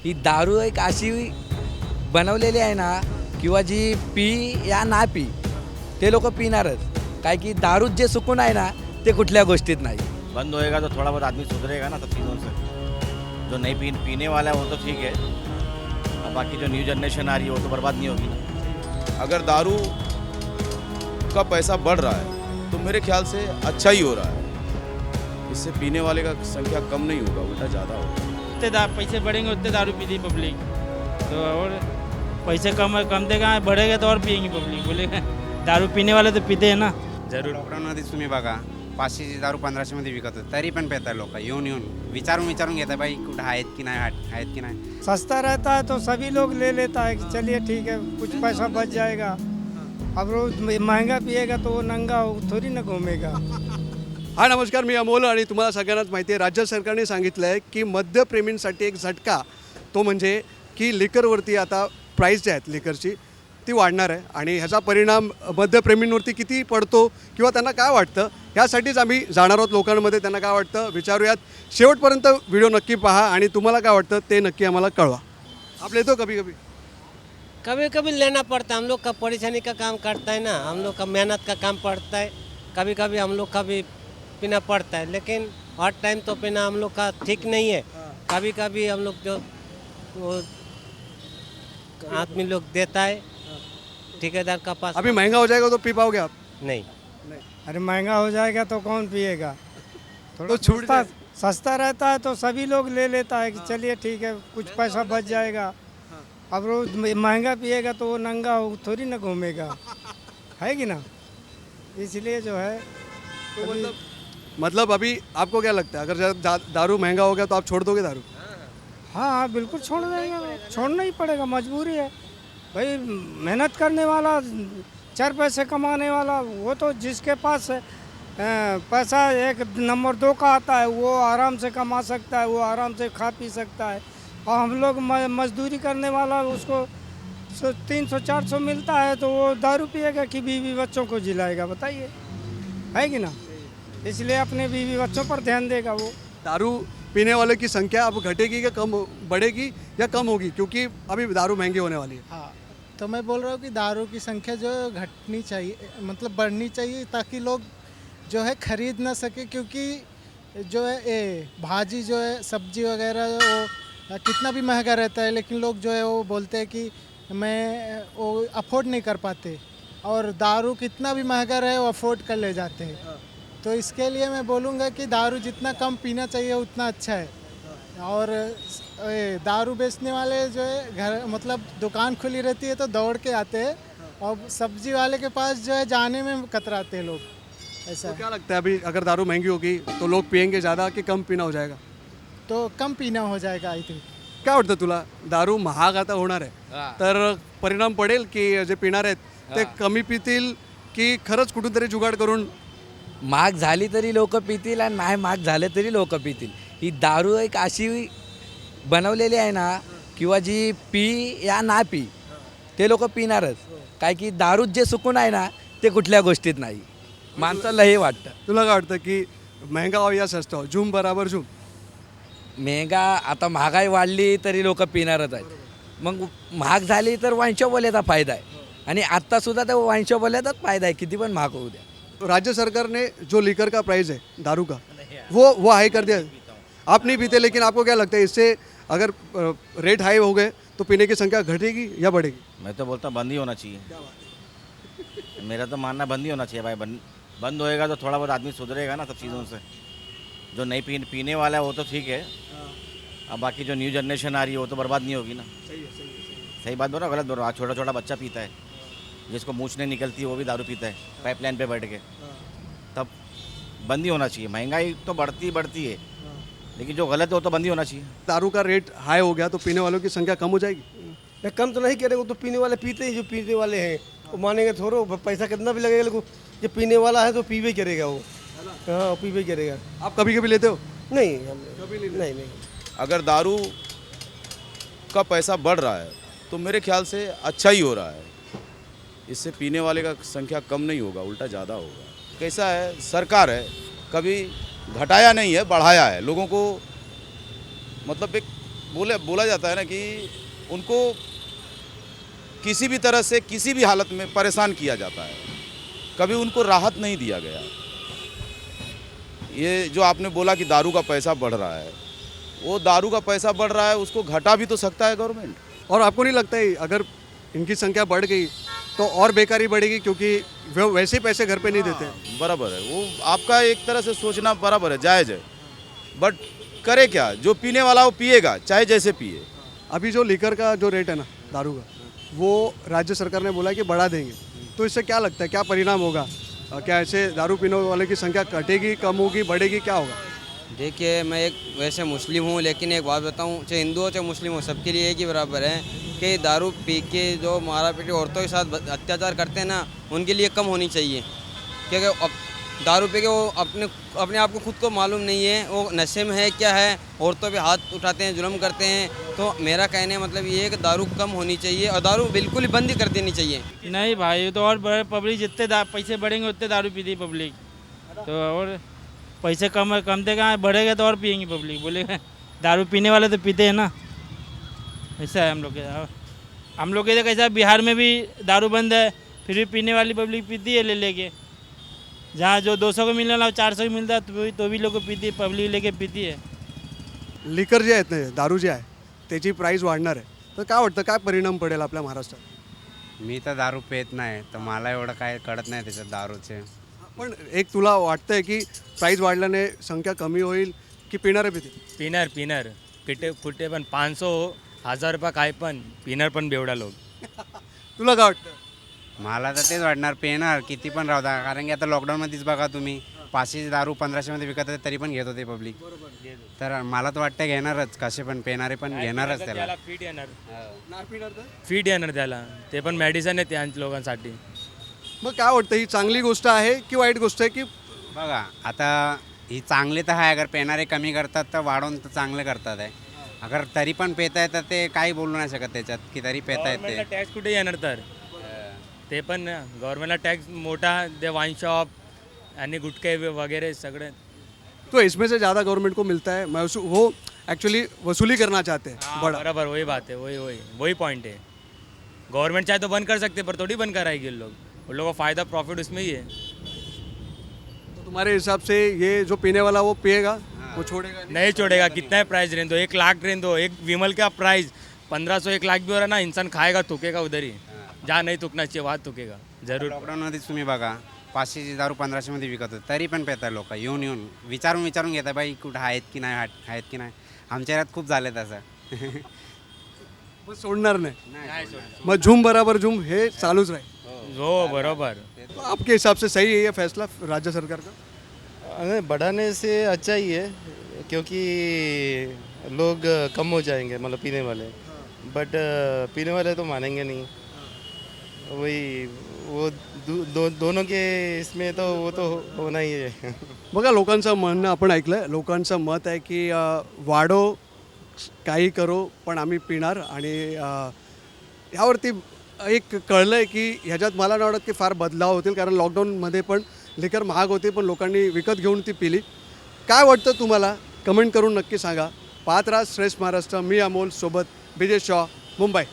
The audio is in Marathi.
ही दारू एक अशी बनवलेली आहे ना, किंवा जी पी या ना पी ते लोक पिणारच. काय की दारूत जे सुकून आहे ना ते कुठल्या गोष्टीत नाही. बंद होएगा तो थोड़ा बहुत आदमी सुधरेगा ना सब चीज़ों से. जो नहीं पीने वाला है वो तो ठीक है, अब बाकी जो न्यू जनरेशन आ रही है वो तो बर्बाद नहीं होगी ना. अगर दारू का पैसा बढ़ रहा है तो मेरे ख्याल से अच्छा ही हो रहा है. इससे पीने वाले का संख्या कम नहीं होगा, उल्टा ज़्यादा होगा. जितने पैसे बढ़ेंगे उतने दारू पीती पब्लिक. तो और पैसे कम देगा, बढ़ेगा तो और पियेंगी पब्लिक. बोलेगा दारू पीने वाले तो पीते हैं ना. जरूर. लॉकडाऊनमध्ये तुम्ही बघा 500ची दारू 1500मध्ये विकत होते, तरी पण पेतात लोक. येऊन विचारून घेतात भाई कुठं आहेत की नाही. सस्ता रहता है तो सभी लोग ले लेता है कि चलिए ठीक है कुछ पैसा बच जाएगा. अब रोज महंगा पिएगा तो वो नंगा थोड़ी ना घूमेगा. हा नमस्कार, मी अमोल आणि तुम्हाला सगळ्यांनाच माहिती आहे राज्य सरकारने सांगितलं आहे की मद्यप्रेमींसाठी एक झटका, तो म्हणजे की लिकरवरती आता प्राईस जी आहेत लिकरची ती वाढणार आहे. आणि ह्याचा परिणाम मद्यप्रेमींवरती किती पडतो किंवा त्यांना काय वाटतं ह्यासाठीच आम्ही जाणार आहोत लोकांमध्ये. त्यांना काय वाटतं विचारूयात. शेवटपर्यंत व्हिडिओ नक्की पहा आणि तुम्हाला काय वाटतं ते नक्की आम्हाला कळवा. आप लेते हो कभी कभी? कभी कभी लेना पड़ता है. हम लोग का परेशानी का काम करता है ना, हम लोग का मेहनत का काम पड़ता है. कभी कभी हम लोग का भी पीना पड़ता है, लेकिन हर टाइम तो पीना हम लोग का ठीक नहीं है. कभी कभी हम लोग जो वो आदमी लोग देता है ठेकेदार का पास. अभी महंगा हो जाएगा तो पी पाओगे आप? नहीं. अरे महंगा हो जाएगा तो कौन पिएगा. तो छूट सस्ता रहता है तो सभी लोग ले लेता है कि चलिए ठीक है कुछ पैसा बच जाएगा. अब रोज महंगा पिएगा तो वो नंगा थोड़ी ना घूमेगा, है कि ना. इसलिए जो है तो मतलब अभी आपको क्या लगता है अगर दारू महंगा हो गया तो आप छोड़ दोगे दारू? हाँ बिल्कुल छोड़ देंगे. छोड़ना ही पड़ेगा, मजबूरी है भाई. मेहनत करने वाला 4 पैसे कमाने वाला वो तो जिसके पास पैसा 1 नंबर 2 का आता है वो आराम से कमा सकता है, वो आराम से खा पी सकता है. और हम लोग मजदूरी करने वाला उसको 300-400 मिलता है तो वो दारू पिएगा कि बीवी बच्चों को जिलाएगा, बताइए, है कि ना. इसलिए अपने बीवी बच्चों पर ध्यान देगा वो. दारू पीने वालों की संख्या अब घटेगी या कम बढ़ेगी या कम होगी, क्योंकि अभी दारू महंगी होने वाली है. हाँ, तो मैं बोल रहा हूँ कि दारू की संख्या जो घटनी चाहिए, मतलब बढ़नी चाहिए, ताकि लोग जो है खरीद ना सके. क्योंकि जो है भाजी जो है सब्जी वगैरह वो कितना भी महंगा रहता है, लेकिन लोग जो है वो बोलते हैं कि मैं वो अफोर्ड नहीं कर पाते. और दारू कितना भी महंगा रहे वो अफोर्ड कर ले जाते हैं. तो इसके लिए मैं बोलूँगा कि दारू जितना कम पीना चाहिए उतना अच्छा है. और दारू बेचने वाले जो है घर मतलब दुकान खुली रहती है तो दौड़ के आते हैं, और सब्जी वाले के पास जो है जाने में कतराते हैं लोग. ऐसा तो क्या लगता है अभी अगर दारू महंगी होगी तो लोग पियेंगे ज़्यादा कि कम पीना हो जाएगा? तो कम पीना हो जाएगा आई थिंक. काय वाटतं तुला? दारू महाग आता होणार आहे तर परिणाम पडेल की जे पिणार आहेत ते कमी पितील की खरंच कुठूनतरी जुगाड करून? महाग झाली तरी लोक पितील आणि नाही महाग झाले तरी लोक पितील. ही दारू एक अशी बनवलेली आहे ना, किंवा जी पी या ना पी ते लोक पिणारच. काय की दारूत जे सुकून आहे ना ते कुठल्या गोष्टीत नाही. माणसाला हे वाटतं. तुला काय वाटतं की महंगा हो या सस्ता हो, झूम बराबर झूम? महंगा आता महागाई वाढली तरी लोक पिणारच आहेत. मग महाग झाली तर वाईन शॉपवाल्याचा फायदा आहे, आणि आत्तासुद्धा त्या वाईन शॉपवाल्याचाच फायदा आहे, किती पण महाग होऊ द्या. तो राज्य सरकार ने जो लीकर का प्राइस है दारू का वो हाई कर दिया. आप नहीं पीते, लेकिन आपको क्या लगता है इससे अगर रेट हाई हो गए तो पीने की संख्या घटेगी या बढ़ेगी? मैं तो बोलता बंद ही होना चाहिए. मेरा तो मानना बंद ही होना चाहिए भाई. बंद होएगा तो थोड़ा बहुत आदमी सुधरेगा ना सब चीज़ों से. जो नहीं पीने वाला है वो तो ठीक है, अब बाकी जो न्यू जनरेशन आ रही है वो तो बर्बाद नहीं होगी ना. सही बात बोल रहा, गलत बोल रहा. छोटा छोटा बच्चा पीता है, जिसको मूछ नहीं निकलती वो भी दारू पीता है पाइपलाइन पे बैठ के. तब बंद ही होना चाहिए. महंगाई तो बढ़ती है, लेकिन जो गलत है वो तो बंद ही होना चाहिए. दारू का रेट हाई हो गया तो पीने वालों की संख्या कम हो जाएगी? कम तो नहीं करेगा, तो पीने वाले पीते ही, जो पीने वाले हैं वो मानेंगे थोड़ो. पैसा कितना भी लगेगा, लेकिन जो पीने वाला है तो पीवे करेगा वो. हाँ पीवे करेगा. आप कभी कभी लेते हो? नहीं हम कभी नहीं. अगर दारू का पैसा बढ़ रहा है तो मेरे ख्याल से अच्छा ही हो रहा है. इससे पीने वाले का संख्या कम नहीं होगा, उल्टा ज़्यादा होगा. कैसा है, सरकार है, कभी घटाया नहीं है, बढ़ाया है. लोगों को मतलब एक बोला जाता है ना कि उनको किसी भी तरह से किसी भी हालत में परेशान किया जाता है, कभी उनको राहत नहीं दिया गया। ये जो आपने बोला कि दारू का पैसा बढ़ रहा है, वो दारू का पैसा बढ़ रहा है, उसको घटा भी तो सकता है गवर्नमेंट। और आपको नहीं लगता है अगर इनकी संख्या बढ़ गई तो और बेकारी बढ़ेगी, क्योंकि वो वैसे ही पैसे घर पे नहीं देते हैं। बराबर है, वो आपका एक तरह से सोचना बराबर है, जायज़ है, बट करे क्या? जो पीने वाला वो पिएगा, चाहे जैसे पिए। अभी जो लीकर का जो रेट है ना दारू का, वो राज्य सरकार ने बोला कि बढ़ा देंगे, तो इससे क्या लगता है क्या परिणाम होगा? क्या ऐसे दारू पीने वाले की संख्या घटेगी, कम होगी, बढ़ेगी, क्या होगा? देखिए, मैं एक वैसे मुस्लिम हूँ, लेकिन एक बात बताऊँ, चाहे हिंदू हो चाहे मुस्लिम हो, सबके लिए एक ही बराबर है कि दारू पी के जो मारा पीटी औरतों के साथ अत्याचार करते हैं ना, उनके लिए कम होनी चाहिए। क्योंकि अब दारू पी के वो अपने आप को खुद को मालूम नहीं है वो नशे में है क्या है, औरतों पे हाथ उठाते हैं, जुल्म करते हैं। तो मेरा कहने का मतलब ये है कि दारू कम होनी चाहिए और दारू बिल्कुल ही बंद ही कर देनी चाहिए। नहीं भाई, तो और बड़े पब्लिक जितने पैसे बढ़ेंगे उतने दारू पीती पब्लिक, तो और पैसे कम देगा, बढ़ेगा तो और पियेंगी पब्लिक। बोलेगा दारू पीने वाले तो पीते हैं ना, ऐसा है हम लोग के कैसा बिहार में भी दारू बंद है, फिर भी पीने वाली पब्लिक पीती है ले लेके। जहाँ जो 200 को मिलने वाला 400 को मिलता है तो भी लोग पीती है, पब्लिक लेके पीती है। लिकर जे आहेत ना, दारू जे आहे त्याची प्राईस वाढणार आहे, तर काय वाटतं काय परिणाम पडेल आपल्या महाराष्ट्रात? मी तर दारू पेत नाही, तर मला एवढं काय कळत नाही त्याच्यात दारूचे. पण एक तुला वाटतंय की प्राईस वाढल्याने संख्या कमी होईल की पिणारे पितील? पिनर पिटे कुठे पण 500 1000 रुपये काय पण पिनर पण बेवडा लोक. तुला काय वाटतं? मला तर तेच वाटणार, पेणार किती पण राहू द्या, कारण की आता लॉकडाऊनमध्येच बघा तुम्ही 500ची दारू 1500मध्ये विकत होते तरी पण घेत होते पब्लिक. तर मला तर वाटतं घेणारच, कसे पण पेणारे पण घेणारच त्याला. फीट येणार त्याला, ते पण मेडिसिन आहे त्या लोकांसाठी. मग काय वाटतं, ही चांगली गोष्ट आहे की वाईट गोष्ट आहे? की बघा आता ही चांगली तर आहे, अगर पेणारे कमी करतात तर वाढवून तर चांगले करतात आहे. अगर तरी पण पेताय तर ते काही बोलू नाही शकत त्याच्यात की तरी पेतायत ते. टॅक्स कुठे येणार तर ते पण गव्हर्नमेंटला टॅक्स मोठा दे, वाइन शॉप आणि गुटखे वगैरे सगळे. तो इसमें से ज़्यादा गवर्नमेंट को मिलता है, वो एक्चुअली वसूली करना चाहते हैं बड़ा। बराबर, वही बात है, वही पॉइंट है। गवर्नमेंट चाहे तो बंद कर सकते पर थोड़ी बंद कराएगी उन लोगों का फ़ायदा प्रॉफिट उसमें ही है। तो तुम्हारे हिसाब से ये जो पीने वाला वो पिएगा, वो छोड़ेगा नहीं छोड़ेगा। कितना है प्राइस रेंज दो, 1 लाख रेंज दो, एक विमल का प्राइस 1500 1 लाख भी हो रहा ना, इंसान खाएगा थुकेगा उधर ही, जहाँ नहीं थुकना चाहिए वहाँ थुकेगा जरूर। लॉकडाऊनमध्येच तुम्ही बघा 500ची दारू 1500मध्ये विकत होते तरी पण पेताय लोक, येऊन विचारून घेतात बाई कुठं आहेत की नाही. आमच्या यात खूप झाले तसं. मग सोडणार नाही, मग झूम बराबर झूम हे चालूच राहील। हो बरोबर। आपके हिसाब से सही है ये फैसला राज्य सरकार का? बढ़ाने से अच्छा ही है, क्योंकि लोग कम हो जाएंगे मतलब पीने वाले, बट पीने वाले तो मानेंगे नहीं। वही वो दोनों के इसमें तो वो तो होना ही है। बघा लोकांचं म्हणणं आपण ऐकलं, लोकांचं मत आहे की वाढो काही करो पण आम्ही पिणार, आणि यावरती एक कळलं आहे की ह्याच्यात मला नाही वाटत की फार बदलाव होतील, कारण लॉकडाऊनमध्ये पण लिकर महाग होती पण लोकांनी विकत घेऊन ती पिली। काय वाटतं तुम्हाला कमेंट करून नक्की सांगा। पाहत राहा श्रेष्ठ महाराष्ट्र, मी अमोल, सोबत विजय शॉ, मुंबई।